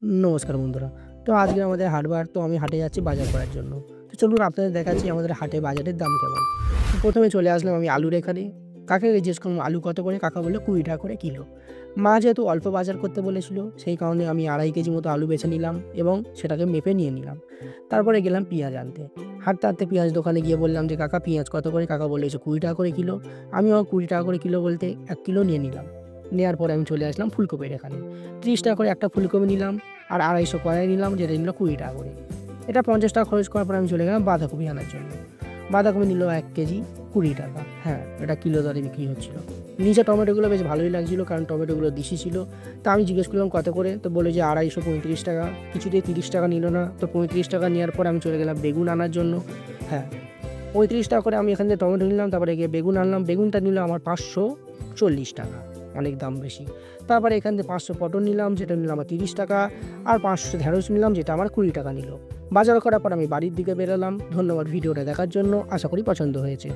নমস্কার বন্ধুরা। তো আজকে আমাদের হাটবার, তো আমি হাটে যাচ্ছি বাজার করার জন্য। তো চলুন আপনাদের দেখাচ্ছি আমাদের হাটে বাজারের দাম কেমন। তো ১ম এ চলে আসলাম আমি আলুর এখানে। কাকাকে জিজ্ঞেস করলাম আলু কত করে? কাকা বলল ৳২০ করে কিলো। মা যেহেতু অল্প বাজার করতে বলেছিল, সেই কারণে আমি ২.৫ কেজি মতো আলু বেছে নিলাম এবং সেটাকে মেপে নিয়ে নিলাম। তারপরে গেলাম পেঁয়াজ আনতে। হাঁটতে, হাঁটতে পেঁয়াজ দোকানে গিয়ে বললাম যে, "কাকা পেঁয়াজ কত করে?" কাকা বলেছে ৳২০ করে কিলো। আমিও ৳২০ করে কিলো বলতে ১ কিলো নিয়ে নিলাম। নেয়ার পরে আমি চলে আসলাম ফুলকপির এখানে। ৳৩০ করে একটা ফুলকপি নিলাম। আর ২৫০ কড়াই নিলাম, যেটা নিল ৳২০ করে। এটা ৳৫০ খরচ করার পরে আমি চলে গেলাম বাঁধাকপি আনার জন্য। বাঁধাকপি নিল ১ কেজি ৳২০। হ্যাঁ, এটা কিলো দরে বিক্রি হচ্ছিল। নিচে টমেটোগুলো বেশ ভালোই লাগছিল, কারণ টমেটোগুলো দেশি ছিল। তো আমি জিজ্ঞেস করলাম কত করে? তো বলল যে ৳২৫০ কিছুতেই ৳৩০ নিল না। তো ৳৩৫ নেওয়ার পর আমি চলে গেলাম বেগুন আনার জন্য। হ্যাঁ, ৳৩৫ করে আমি এখান থেকে টমেটো নিলাম, তারপরে গিয়ে বেগুন আনলাম। বেগুনটা নিল আমার ৳৫৪০, অনেক দাম বেশি। তারপরে এখান থেকে ৫০০ পটল নিলাম, যেটা নিল আমার ৳৩০ আর ৫০০ ঢেঁড়স নিলাম, যেটা আমার ৳২০ নিল। বাজার করার পর আমি বাড়ির দিকে বেরোলাম। ধন্যবাদ ভিডিওটা দেখার জন্য। আশা করি পছন্দ হয়েছে।